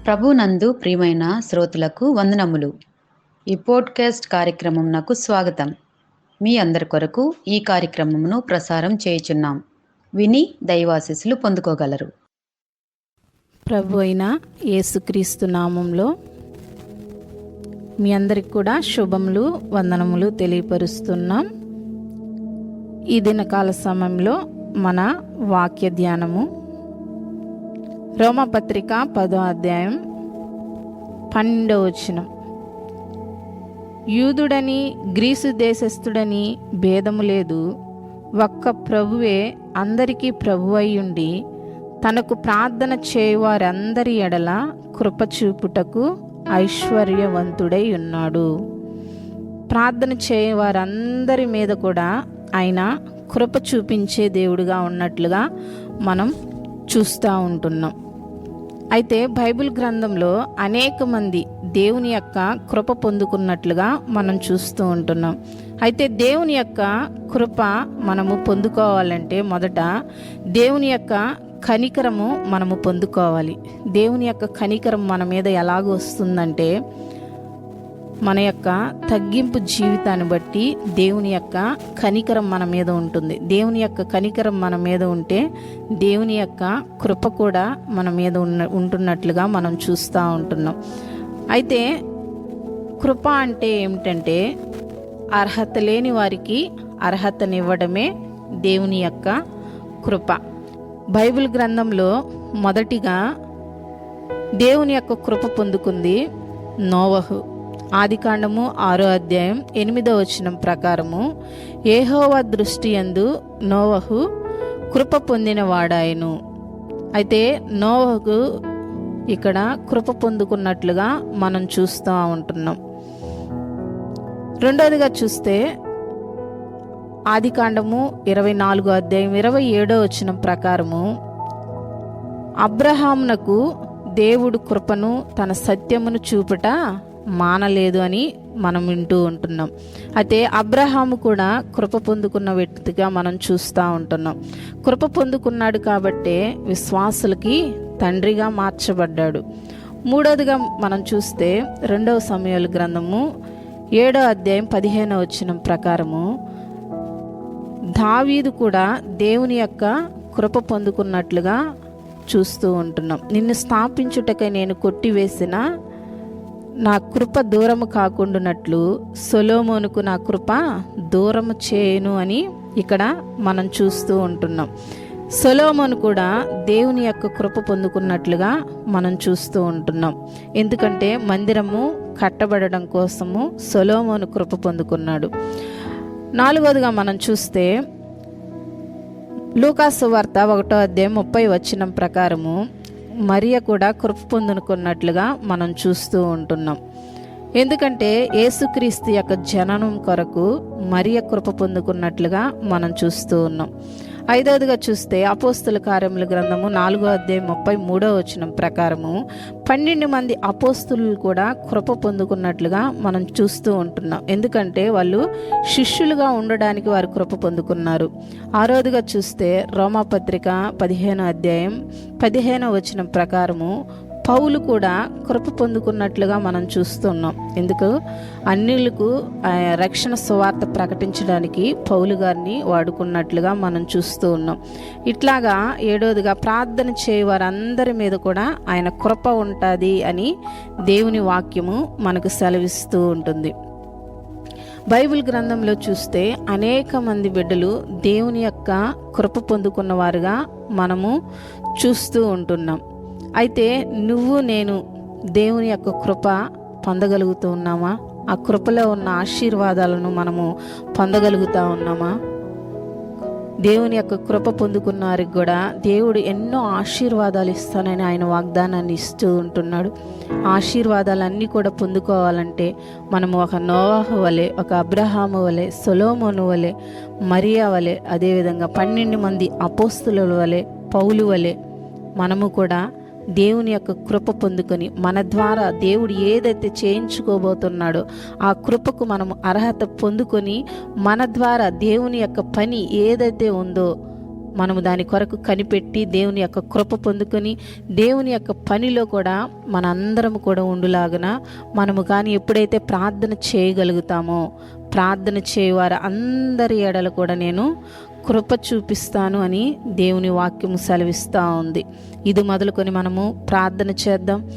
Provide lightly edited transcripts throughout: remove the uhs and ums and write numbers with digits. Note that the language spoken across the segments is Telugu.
ప్రభునందు ప్రియమైన శ్రోతలకు వందనములు. ఈ పోడ్కాస్ట్ కార్యక్రమం నాకు స్వాగతం. మీ అందరి కొరకు ఈ కార్యక్రమమును ప్రసారం చేయుచున్నాం. విని దైవాశీస్సులు పొందుకోగలరు. ప్రభు అయిన యేసుక్రీస్తు నామంలో మీ అందరికి కూడా శుభములు వందనములు తెలియపరుస్తున్నాం. ఈ దినకాల సమయంలో మన వాక్య ధ్యానము రోమపత్రిక 10వ అధ్యాయం 12వ వచనం. యూదుడని గ్రీసు దేశస్థుడని భేదము లేదు, ఒక్క ప్రభువే అందరికీ ప్రభువై ఉండి తనకు ప్రార్థన చేయువారందరి ఎడల కృప చూపుటకు ఐశ్వర్యవంతుడై ఉన్నాడు. ప్రార్థన చేయవారందరి మీద కూడా ఆయన కృప చూపించే దేవుడుగా ఉన్నట్లుగా మనం చూస్తూ ఉంటున్నాం. అయితే బైబిల్ గ్రంథంలో అనేక మంది దేవుని యొక్క కృప పొందుకున్నట్లుగా మనం చూస్తూ ఉంటున్నాం. అయితే దేవుని యొక్క కృప మనము పొందుకోవాలంటే మొదట దేవుని యొక్క కనికరము మనము పొందుకోవాలి. దేవుని యొక్క కనికరం మన మీద ఎలాగ వస్తుందంటే మన యొక్క తగ్గింపు జీవితాన్ని బట్టి దేవుని యొక్క కనికరం మన మీద ఉంటుంది. దేవుని యొక్క కనికరం మన మీద ఉంటే దేవుని యొక్క కృప కూడా మన మీద ఉంటున్నట్లుగా మనం చూస్తూ ఉంటున్నాం. అయితే కృప అంటే ఏమిటంటే అర్హత లేని వారికి అర్హతనివ్వడమే దేవుని యొక్క కృప. బైబిల్ గ్రంథంలో మొదటిగా దేవుని యొక్క కృప పొందుకుంది నోవహు. ఆదికాండము 6వ అధ్యాయం 8వ వచనం ప్రకారము యెహోవా దృష్టి యందు నోవహు కృప పొందిన వాడాయను. అయితే నోవహుకు ఇక్కడ కృప పొందుకున్నట్లుగా మనం చూస్తూ ఉంటున్నాం. రెండవదిగా చూస్తే ఆదికాండము 24వ అధ్యాయం 27వ వచనం ప్రకారము అబ్రహామునకు దేవుడు కృపను తన సత్యమును చూపుట మానలేదు అని మనం వింటూ ఉంటున్నాం. అయితే అబ్రహాము కూడా కృప పొందుకున్న వ్యక్తిగా మనం చూస్తూ ఉంటున్నాం. కృప పొందుకున్నాడు కాబట్టే విశ్వాసులకి తండ్రిగా మార్చబడ్డాడు. మూడవదిగా మనం చూస్తే 2వ సమూయేలు గ్రంథము 7వ అధ్యాయం 15వ వచనం ప్రకారము దావీదు కూడా దేవుని యొక్క కృప పొందుకున్నట్లుగా చూస్తూ ఉంటున్నాం. నిన్ను స్థాపించుటకై నేను కొట్టివేసిన నా కృప దూరము కాకుండానట్లు సొలొమోనుకు నా కృప దూరము చేయను అని ఇక్కడ మనం చూస్తూ ఉంటున్నాం. సొలొమోను కూడా దేవుని యొక్క కృప పొందుకున్నట్లుగా మనం చూస్తూ ఉంటున్నాం. ఎందుకంటే మందిరము కట్టబడడం కోసము సొలొమోను కృప పొందుకున్నాడు. నాలుగవదిగా మనం చూస్తే లూకా సువార్త 1వ అధ్యాయం 30వ వచనం ప్రకారము మరియ కూడా కృప పొందుకున్నట్లుగా మనం చూస్తూ ఉంటున్నాం. ఎందుకంటే యేసుక్రీస్తు యొక్క జననం కొరకు మరియ కృప పొందుకున్నట్లుగా మనం చూస్తూ ఉన్నాం. ఐదవదిగా చూస్తే అపోస్తుల కార్యముల గ్రంథము 4వ అధ్యాయం 33వ వచనం ప్రకారము 12 మంది అపోస్తులు కూడా కృప పొందుకున్నట్లుగా మనం చూస్తూ ఉంటున్నాం. ఎందుకంటే వాళ్ళు శిష్యులుగా ఉండడానికి వారు కృప పొందుకున్నారు. ఆరోదిగా చూస్తే రోమాపత్రిక 15వ అధ్యాయం 15వ వచనం ప్రకారము పౌలు కూడా కృప పొందుకున్నట్లుగా మనం చూస్తున్నాం. ఎందుకు అన్యులకు రక్షణ సువార్త ప్రకటించడానికి పౌలు గారిని వాడుకున్నట్లుగా మనం చూస్తూ ఉన్నాం. ఇట్లాగా ఏడవదిగా ప్రార్థన చేయవారందరి మీద కూడా ఆయన కృప ఉంటుంది అని దేవుని వాక్యము మనకు సెలవిస్తూ ఉంటుంది. బైబిల్ గ్రంథంలో చూస్తే అనేక మంది బిడ్డలు దేవుని యొక్క కృప పొందుకున్న వారుగా మనము చూస్తూ ఉంటున్నాం. అయితే నువ్వు నేను దేవుని యొక్క కృప పొందగలుగుతూ ఉన్నామా? ఆ కృపలో ఉన్న ఆశీర్వాదాలను మనము పొందగలుగుతూ ఉన్నామా? దేవుని యొక్క కృప పొందుకున్న వారికి కూడా దేవుడు ఎన్నో ఆశీర్వాదాలు ఇస్తానని ఆయన వాగ్దానాన్ని ఇస్తూ ఉంటున్నాడు. ఆశీర్వాదాలన్నీ కూడా పొందుకోవాలంటే మనము ఒక నోవాహు వలె, ఒక అబ్రహాము వలె, సొలొమోను వలె, మరియా వలె, అదేవిధంగా 12 మంది అపోస్తుల వలె, పౌలు వలె మనము కూడా దేవుని యొక్క కృప పొందుకొని మన ద్వారా దేవుడు ఏదైతే చేయించుకోబోతున్నాడో ఆ కృపకు మనము అర్హత పొందుకొని మన ద్వారా దేవుని యొక్క పని ఏదైతే ఉందో మనము దాని కొరకు కనిపెట్టి దేవుని యొక్క కృప పొందుకొని దేవుని యొక్క పనిలో కూడా మనందరం కూడా ఉండులాగున మనము కానీ ఎప్పుడైతే ప్రార్థన చేయగలుగుతామో ప్రార్థన చేయవారు అందరి ఎడల కూడా నేను కృప చూపిస్తాను అని దేవుని వాక్యము సెలవిస్తూ ఉంది. ఇది మొదలుకొని మనము ప్రార్థన చేద్దాం.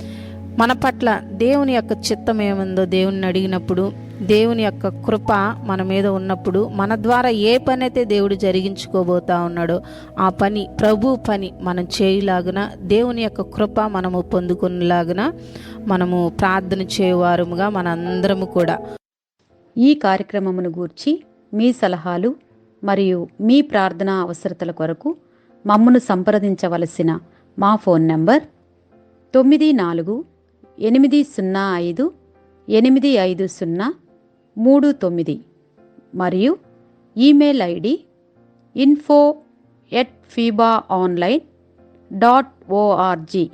మన పట్ల దేవుని యొక్క చిత్తం ఏముందో దేవుని అడిగినప్పుడు, దేవుని యొక్క కృప మన మీద ఉన్నప్పుడు, మన ద్వారా ఏ పని అయితే దేవుడు జరిగించుకోబోతా ఉన్నాడో ఆ పని ప్రభు పని మనం చేయలాగున దేవుని యొక్క కృప మనము పొందుకునేలాగున మనము ప్రార్థన చేయవారుగా మనందరము కూడా. ఈ కార్యక్రమమును గూర్చి మీ సలహాలు మరియు మీ ప్రార్థనా అవసరతల కొరకు మమ్మను సంప్రదించవలసిన మా ఫోన్ నంబర్ 9448508539 మరియు ఈమెయిల్ ఐడి info@fibaonline.org.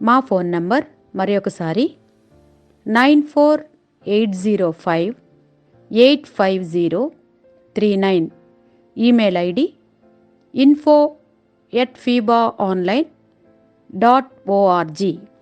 మా ఫోన్ నంబర్ మరొకసారి 9480585039. Email ID info@fibaonline.org.